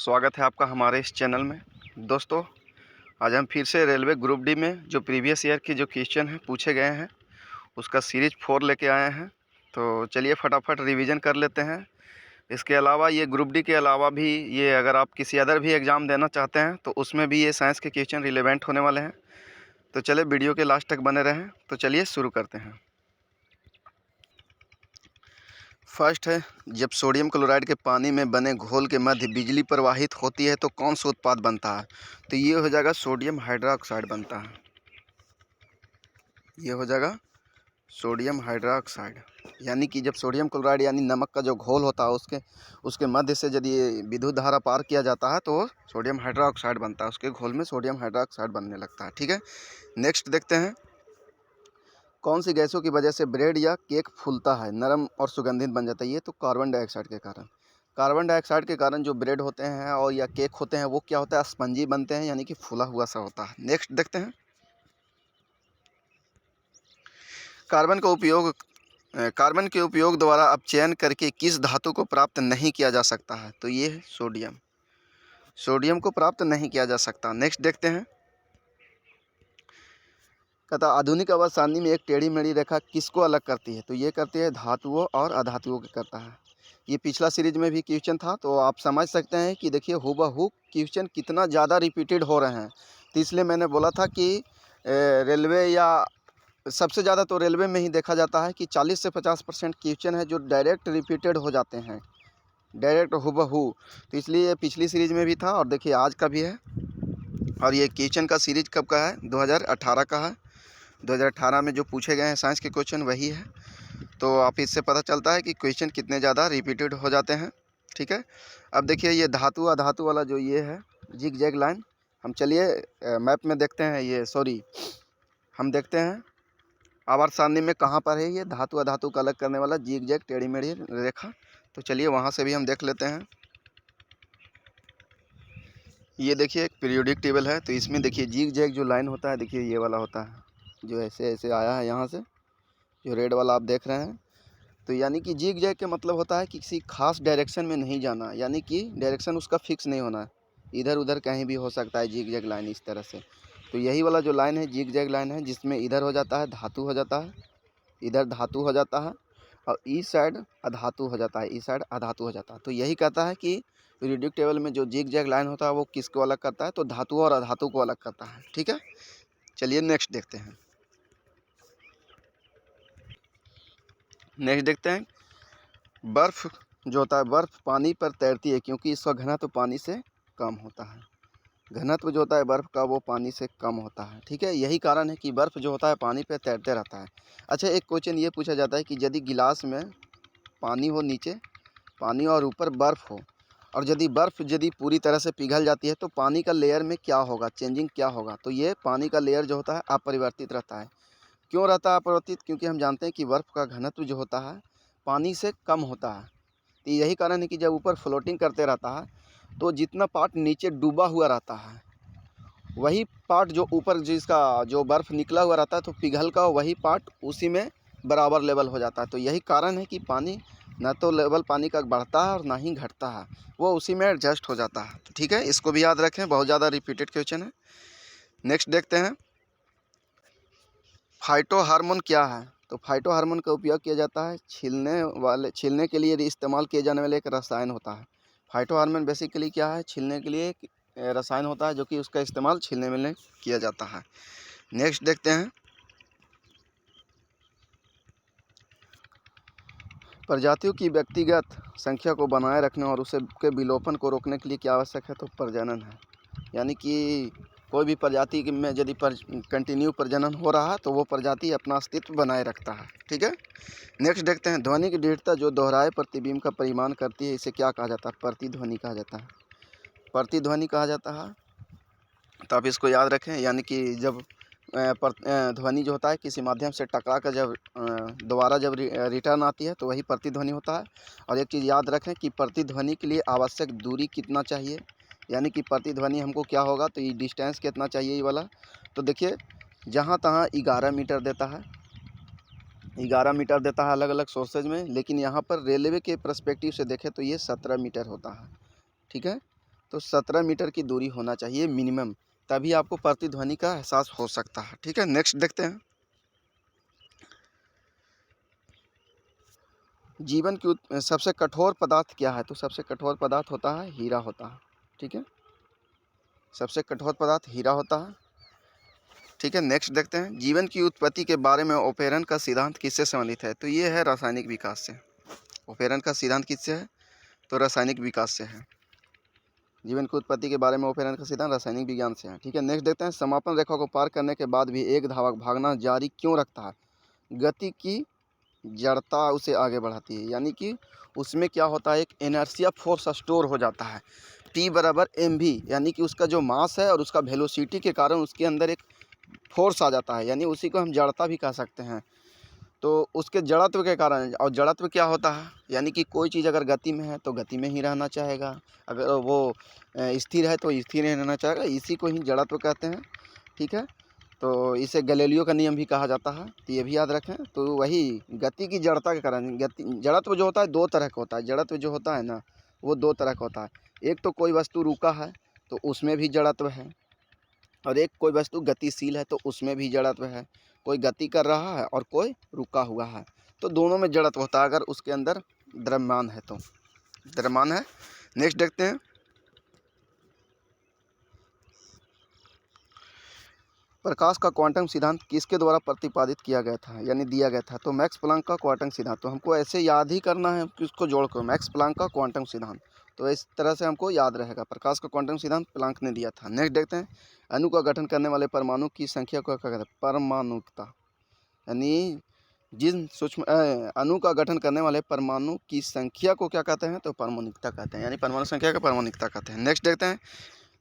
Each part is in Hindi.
स्वागत है आपका हमारे इस चैनल में। दोस्तों, आज हम फिर से रेलवे ग्रुप डी में जो प्रीवियस ईयर की जो क्वेश्चन हैं पूछे गए हैं उसका सीरीज 4 लेके आए हैं। तो चलिए फटाफट रिवीजन कर लेते हैं। इसके अलावा ये ग्रुप डी के अलावा भी ये अगर आप किसी अदर भी एग्ज़ाम देना चाहते हैं तो उसमें भी ये साइंस के क्वेश्चन रिलेवेंट होने वाले हैं। तो चलिए वीडियो के लास्ट तक बने रहें। तो चलिए शुरू करते हैं। फर्स्ट है, जब सोडियम क्लोराइड के पानी में बने घोल के मध्य बिजली प्रवाहित होती है तो कौन सा उत्पाद बनता है? तो ये हो जाएगा सोडियम हाइड्रोक्साइड बनता है। ये हो जाएगा सोडियम हाइड्रोक्साइड। यानी कि जब सोडियम क्लोराइड यानी नमक का जो घोल होता है उसके मध्य से यदि विद्युत धारा पार किया जाता है तो सोडियम हाइड्रोक्साइड बनता है। उसके घोल में सोडियम हाइड्रोक्साइड बनने लगता है। ठीक है, नेक्स्ट देखते हैं। कौन सी गैसों की वजह से ब्रेड या केक फूलता है, नरम और सुगंधित बन जाता है? ये तो कार्बन डाइऑक्साइड के कारण। कार्बन डाइऑक्साइड के कारण जो ब्रेड होते हैं और या केक होते हैं वो क्या होता है, स्पंजी बनते हैं, यानी कि फूला हुआ सा होता है। नेक्स्ट देखते हैं। कार्बन के उपयोग द्वारा अपचयन करके किस धातु को प्राप्त नहीं किया जा सकता है? तो ये है सोडियम। सोडियम को प्राप्त नहीं किया जा सकता। नेक्स्ट देखते हैं। कहता आधुनिक आवर्त सारणी में एक टेढ़ी मेढ़ी रेखा किसको अलग करती है? तो ये करती है धातुओं और अधातुओं को करता है। ये पिछला सीरीज में भी क्वेश्चन था, तो आप समझ सकते हैं कि देखिए हूबहू क्वेश्चन कितना ज़्यादा रिपीटेड हो रहे हैं। तो इसलिए मैंने बोला था कि रेलवे या सबसे ज़्यादा तो रेलवे में ही देखा जाता है कि 40 से 50% क्वेश्चन है जो डायरेक्ट रिपीटेड हो जाते हैं, डायरेक्ट हूबहू। तो इसलिए पिछली सीरीज में भी था और देखिए आज का भी है। और ये क्वेश्चन का सीरीज कब का है? 2018 का है। 2018 में जो पूछे गए हैं साइंस के क्वेश्चन वही है। तो आप इससे पता चलता है कि क्वेश्चन कितने ज़्यादा रिपीटेड हो जाते हैं। ठीक है, अब देखिए ये धातु अधातु वाला जो ये है जिग जैग लाइन, हम चलिए मैप में देखते हैं। ये सॉरी हम देखते हैं आवर्त सारणी में कहाँ पर है ये धातु अधातु का अलग करने वाला जिग जैग टेढ़ी मेढ़ी रेखा। तो चलिए वहाँ से भी हम देख लेते हैं। ये देखिए एक पीरियोडिक टेबल है, तो इसमें देखिए जिग जैग जो लाइन होता है, देखिए ये वाला होता है जो ऐसे ऐसे आया है यहाँ से, जो रेड वाला आप देख रहे हैं। तो यानी कि जिग जैग के मतलब होता है कि किसी खास डायरेक्शन में नहीं जाना, यानी कि डायरेक्शन उसका फिक्स नहीं होना, इधर उधर कहीं भी हो सकता है जिग जैग लाइन इस तरह से। तो यही वाला जो लाइन है जिग जैग लाइन है, जिसमें इधर हो जाता है धातु हो जाता है, इधर धातु हो जाता है और इस साइड अधातु हो जाता है, इस साइड अधातु हो जाता है। तो यही कहता है कि पीरियोडिक टेबल में जो जिग जैग लाइन होता है वो किसको अलग करता है? तो धातु और अधातु को अलग करता है। ठीक है, चलिए नेक्स्ट देखते हैं। नेक्स्ट देखते हैं, बर्फ़ जो होता है बर्फ़ पानी पर तैरती है क्योंकि इसका घनत्व पानी से कम होता है। घनत्व जो होता है बर्फ़ का वो पानी से कम होता है। ठीक है, यही कारण है कि बर्फ़ जो होता है पानी पे तैरते रहता है। अच्छा, एक क्वेश्चन ये पूछा जाता है कि यदि गिलास में पानी हो, नीचे पानी और ऊपर बर्फ़ हो, और यदि बर्फ़ यदि पूरी तरह से पिघल जाती है तो पानी का लेयर में क्या होगा, चेंजिंग क्या होगा? तो ये पानी का लेयर जो होता है अपरिवर्तित रहता है। क्यों रहता है अपरिवर्तित? क्योंकि हम जानते हैं कि बर्फ़ का घनत्व जो होता है पानी से कम होता है। तो यही कारण है कि जब ऊपर फ्लोटिंग करते रहता है तो जितना पार्ट नीचे डूबा हुआ रहता है वही पार्ट जो ऊपर जिसका जो बर्फ़ निकला हुआ रहता है तो पिघल का वही पार्ट उसी में बराबर लेवल हो जाता है। तो यही कारण है कि पानी ना तो लेवल पानी का बढ़ता है और ना ही घटता है, वो उसी में एडजस्ट हो जाता है। तो ठीक है, इसको भी याद रखें, बहुत ज़्यादा रिपीटेड क्वेश्चन है। नेक्स्ट देखते हैं, फाइटो हार्मोन क्या है? तो फाइटो हार्मोन का उपयोग किया जाता है छीलने के लिए इस्तेमाल किए जाने वाले एक रसायन होता है। फाइटो हार्मोन बेसिकली क्या है? छीलने के लिए एक रसायन होता है जो कि उसका इस्तेमाल छीलने में किया जाता है। नेक्स्ट देखते हैं, प्रजातियों की व्यक्तिगत संख्या को बनाए रखने और उसे के विलोपन को रोकने के लिए क्या आवश्यक है? तो प्रजनन है। यानी कि कोई भी प्रजाति में यदि कंटिन्यू प्रजनन हो रहा है तो वो प्रजाति अपना अस्तित्व बनाए रखता है। ठीक है, नेक्स्ट देखते हैं, ध्वनि की दृढ़ता जो दोहराए प्रतिबिंब का परिमाण करती है इसे क्या कहा जाता है? प्रतिध्वनि कहा जाता है। प्रतिध्वनि कहा जाता है। तो आप इसको याद रखें, यानी कि जब ध्वनि जो होता है किसी माध्यम से टकरा कर जब दोबारा जब रिटर्न आती है तो वही प्रतिध्वनि होता है। और एक चीज़ याद रखें कि प्रतिध्वनि के लिए आवश्यक दूरी कितना चाहिए, यानी कि प्रतिध्वनि हमको क्या होगा, तो ये डिस्टेंस कितना चाहिए ये वाला। तो देखिए जहाँ तहाँ 11 मीटर देता है, 11 मीटर देता है अलग अलग सोर्सेज में, लेकिन यहाँ पर रेलवे के पर्सपेक्टिव से देखें तो ये 17 मीटर होता है। ठीक है, तो 17 मीटर की दूरी होना चाहिए मिनिमम, तभी आपको प्रतिध्वनि का एहसास हो सकता है। ठीक है, नेक्स्ट देखते हैं। जीवन की सबसे कठोर पदार्थ क्या है? तो सबसे कठोर पदार्थ होता है हीरा होता है। ठीक है, सबसे कठोर पदार्थ हीरा होता है। ठीक है, नेक्स्ट देखते हैं। जीवन की उत्पत्ति के बारे में ओपेरन का सिद्धांत किससे संबंधित है? तो ये है रासायनिक विकास से। ओपेरन का सिद्धांत किससे है? तो रासायनिक विकास से है। जीवन की उत्पत्ति के बारे में ओपेरन का सिद्धांत रासायनिक विज्ञान से है। ठीक है, नेक्स्ट देखते हैं। समापन रेखा को पार करने के बाद भी एक धावक भागना जारी क्यों रखता है? गति की जड़ता उसे आगे बढ़ाती है, यानी कि उसमें क्या होता है, एक इनर्शिया फोर्स स्टोर हो जाता है T बराबर mv, यानी कि उसका जो मास है और उसका वेलोसिटी के कारण उसके अंदर एक फोर्स आ जाता है, यानी उसी को हम जड़ता भी कह सकते हैं। तो उसके जड़त्व के कारण, और जड़त्व क्या होता है, यानी कि कोई चीज़ अगर गति में है तो गति में ही रहना चाहेगा, अगर वो स्थिर है तो स्थिर ही रहना चाहेगा, इसी को ही जड़त्व कहते हैं। ठीक है, तो इसे गैलीलियो का नियम भी कहा जाता है, तो ये भी याद रखें। तो वही गति की जड़ता के कारण, गति जड़त्व जो होता है दो तरह का होता है। जड़त्व जो होता है ना, वो दो तरह का होता है। एक तो कोई वस्तु रुका है तो उसमें भी जड़त्व है, और एक कोई वस्तु गतिशील है तो उसमें भी जड़त्व है। कोई गति कर रहा है और कोई रुका हुआ है, तो दोनों में जड़त्व होता है अगर उसके अंदर द्रव्यमान है तो। द्रव्यमान है। नेक्स्ट देखते हैं। प्रकाश का क्वांटम सिद्धांत किसके द्वारा प्रतिपादित किया गया था, यानी दिया गया था? तो मैक्स प्लांक का क्वांटम सिद्धांत। तो हमको ऐसे याद ही करना है कि उसको जोड़कर मैक्स प्लांक का क्वांटम सिद्धांत, तो इस तरह से हमको याद रहेगा। प्रकाश का क्वांटम सिद्धांत प्लांक ने दिया था। नेक्स्ट देखते हैं। अणु का गठन करने वाले परमाणु की संख्या को क्या कहते हैं? परमाणुकता, यानी जिन सूक्ष्म अणु का गठन करने वाले परमाणु की संख्या को क्या कहते हैं? तो परमाणुकता कहते हैं, यानी परमाणु संख्या को परमाणुकता कहते हैं। नेक्स्ट देखते हैं।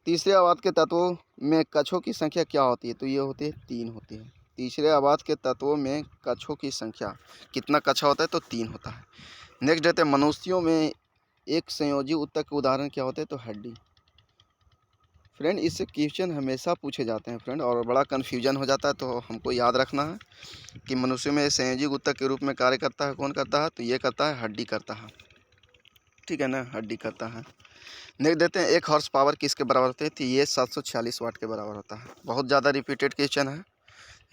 तीसरे आवर्त के तत्वों में कक्षों की संख्या क्या होती है? तो ये होती है 3 होती है। तीसरे आवर्त के तत्वों में कक्षों की संख्या कितना कक्षा होता है? तो 3 होता है। नेक्स्ट देखते हैं। मनुष्यों में एक संयोजी ऊतक के उदाहरण क्या होते हैं? तो हड्डी। फ्रेंड, इससे क्वेश्चन हमेशा पूछे जाते हैं फ्रेंड, और बड़ा कन्फ्यूजन हो जाता है, तो हमको याद रखना है कि मनुष्य में संयोजी ऊतक के रूप में कार्य करता है कौन करता है? तो ये करता है हड्डी करता है। ठीक है ना, हड्डी करता है। नेक्स्ट देते हैं। 1 हॉर्स पावर किसके बराबर होते हैं? तो ये 746 वाट के बराबर होता है। बहुत ज़्यादा रिपीटेड क्वेश्चन है।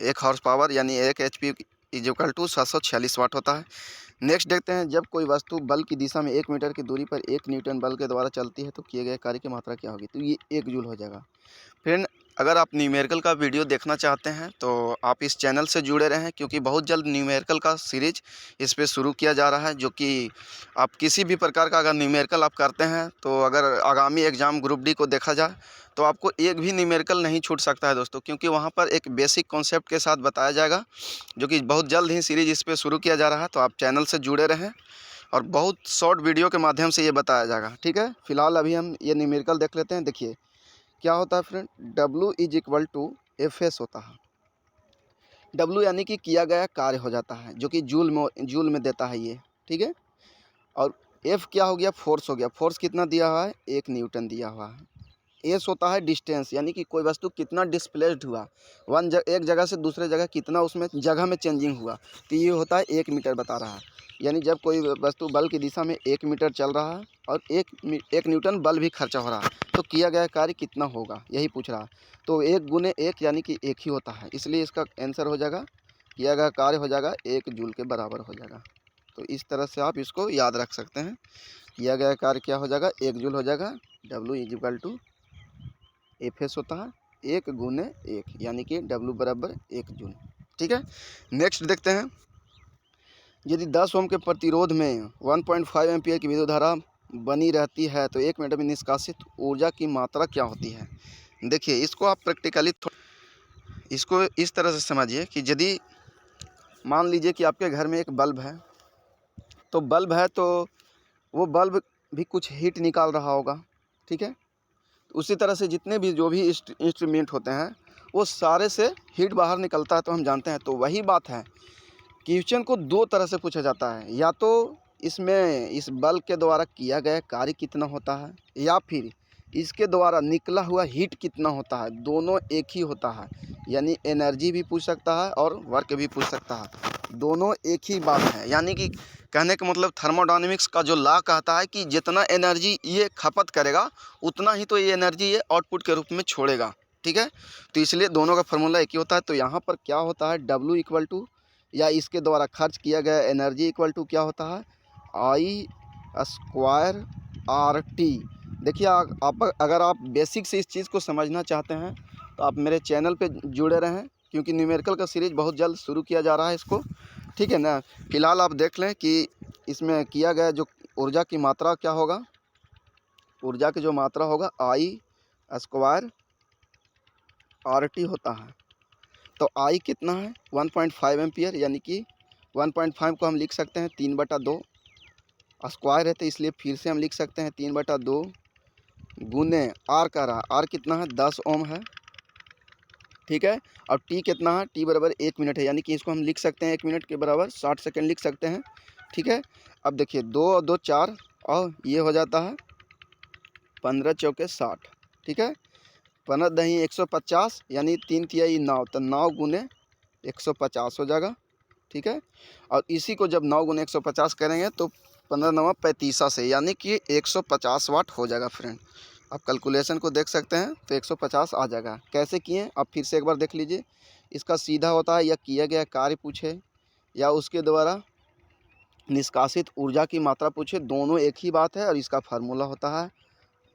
1 हॉर्स पावर यानी 1 HP इज इक्वल टू 746 वाट होता है। नेक्स्ट देखते हैं। जब कोई वस्तु बल की दिशा में 1 मीटर की दूरी पर 1 न्यूटन बल के द्वारा चलती है तो किए गए कार्य की मात्रा क्या होगी? तो ये 1 जूल हो जाएगा। फ्रेंड, अगर आप न्यूमेरिकल का वीडियो देखना चाहते हैं तो आप इस चैनल से जुड़े रहें, क्योंकि बहुत जल्द न्यूमेरिकल का सीरीज इस पे शुरू किया जा रहा है, जो कि आप किसी भी प्रकार का अगर न्यूमेरिकल आप करते हैं तो अगर आगामी एग्ज़ाम ग्रुप डी को देखा जाए तो आपको एक भी न्यूमेरिकल नहीं छूट सकता है दोस्तों, क्योंकि वहाँ पर एक बेसिक कॉन्सेप्ट के साथ बताया जाएगा, जो कि बहुत जल्द ही सीरीज इस पे शुरू किया जा रहा है। तो आप चैनल से जुड़े रहें, और बहुत शॉर्ट वीडियो के माध्यम से ये बताया जाएगा। ठीक है, फिलहाल अभी हम ये न्यूमेरिकल देख लेते हैं। देखिए क्या होता है friend, W is equal to FS होता है। W यानी कि किया गया कार्य हो जाता है, जो कि जूल में देता है ये। ठीक है, और F क्या हो गया? फोर्स हो गया। फोर्स कितना दिया हुआ है? 1 न्यूटन दिया हुआ है। S होता है डिस्टेंस, यानी कि कोई वस्तु कितना डिस्प्लेस्ड हुआ, एक जगह से दूसरे जगह कितना उसमें जगह में चेंजिंग हुआ, तो ये होता है 1 मीटर बता रहा है। यानी जब कोई वस्तु बल की दिशा में 1 मीटर चल रहा है और 1 न्यूटन बल भी खर्चा हो रहा है, तो किया गया कार्य कितना होगा, यही पूछ रहा है। तो 1 गुने 1 यानी कि 1 ही होता है, इसलिए इसका आंसर हो जाएगा, किया गया कार्य हो जाएगा 1 जूल के बराबर हो जाएगा। तो इस तरह से आप इसको याद रख सकते हैं। किया गया कार्य क्या हो जाएगा? 1 जूल हो जाएगा। W is equal to FS होता है 1 गुने 1, यानी कि W बराबर 1 जूल। ठीक है, नेक्स्ट देखते हैं। यदि 10 ओम के प्रतिरोध में 1.5 एम्पियर की विद्युत धारा बनी रहती है तो 1 मिनट में निष्कासित ऊर्जा की मात्रा क्या होती है? देखिए, इसको आप प्रैक्टिकली इसको इस तरह से समझिए कि यदि मान लीजिए कि आपके घर में एक बल्ब है, तो बल्ब है तो वो बल्ब भी कुछ हीट निकाल रहा होगा। ठीक है, उसी तरह से जितने भी जो भी इंस्ट्रूमेंट होते हैं वो सारे से हीट बाहर निकलता है, तो हम जानते हैं। तो वही बात है, क्वेश्चन को 2 तरह से पूछा जाता है, या तो इसमें इस बल्ब के द्वारा किया गया कार्य कितना होता है, या फिर इसके द्वारा निकला हुआ हीट कितना होता है। दोनों एक ही होता है, यानी एनर्जी भी पूछ सकता है और वर्क भी पूछ सकता है, दोनों एक ही बात है। यानी कि कहने का मतलब थर्मोडायनेमिक्स का जो लॉ कहता है कि जितना एनर्जी ये खपत करेगा उतना ही तो ये एनर्जी ये आउटपुट के रूप में छोड़ेगा, ठीक है। तो इसलिए दोनों का फार्मूला एक ही होता है। तो यहाँ पर क्या होता है, W इक्वल टू या इसके द्वारा खर्च किया गया एनर्जी इक्वल टू क्या होता है, I स्क्वायर RT। देखिए आप अगर आप बेसिक से इस चीज़ को समझना चाहते हैं तो आप मेरे चैनल पे जुड़े रहें, क्योंकि न्यूमेरिकल का सीरीज बहुत जल्द शुरू किया जा रहा है इसको, ठीक है ना। फिलहाल आप देख लें कि इसमें किया गया जो ऊर्जा की मात्रा क्या होगा, ऊर्जा की जो मात्रा होगा I स्क्वायर RT होता है। तो I कितना है 1.5 एम्पियर, यानी कि 1.5 को हम लिख सकते हैं 3/2, स्क्वायर है तो इसलिए फिर से हम लिख सकते हैं 3/2 गुने R का रहा, R कितना है 10 ओम है, ठीक है। और T कितना है, T बराबर 1 मिनट है, यानी कि इसको हम लिख सकते हैं 1 मिनट के बराबर 60 सेकेंड लिख सकते हैं, ठीक है। अब देखिए 2 और 2 4 और ये हो जाता है 15 चौके 60, ठीक है। 15 दही 150, यानी 3 तिहाई 9, तो 9 गुने 150 हो जाएगा, ठीक है। और इसी को जब 9 गुने 150 करेंगे तो 15 9 35 से, यानी कि 150 वाट हो जाएगा फ्रेंड। आप कैलकुलेशन को देख सकते हैं तो 150 आ जाएगा। कैसे किए आप फिर से एक बार देख लीजिए। इसका सीधा होता है या किया गया कार्य पूछे या उसके द्वारा निष्कासित ऊर्जा की मात्रा पूछे, दोनों एक ही बात है। और इसका फार्मूला होता है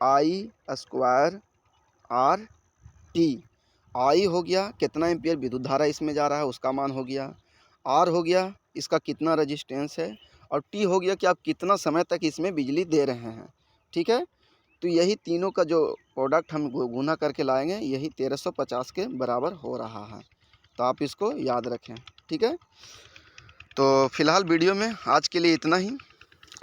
I स्क्वायर RT। I हो गया कितना एम्पियर विद्युत धारा इसमें जा रहा है उसका मान हो गया, R हो गया इसका कितना रजिस्टेंस है, और T हो गया कि आप कितना समय तक इसमें बिजली दे रहे हैं, ठीक है। तो यही तीनों का जो प्रोडक्ट हम गुना करके लाएंगे यही 1350 के बराबर हो रहा है। तो आप इसको याद रखें, ठीक है। तो फिलहाल वीडियो में आज के लिए इतना ही।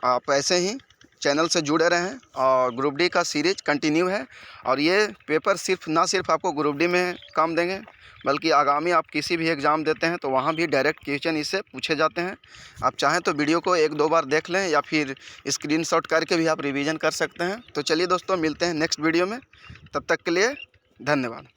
आप ऐसे ही चैनल से जुड़े रहें और ग्रुप डी का सीरीज कंटिन्यू है। और ये पेपर सिर्फ आपको ग्रुप डी में काम देंगे, बल्कि आगामी आप किसी भी एग्ज़ाम देते हैं तो वहाँ भी डायरेक्ट क्वेश्चन इससे पूछे जाते हैं। आप चाहें तो वीडियो को 1-2 बार देख लें या फिर स्क्रीनशॉट करके भी आप रिवीजन कर सकते हैं। तो चलिए दोस्तों, मिलते हैं नेक्स्ट वीडियो में, तब तक के लिए धन्यवाद।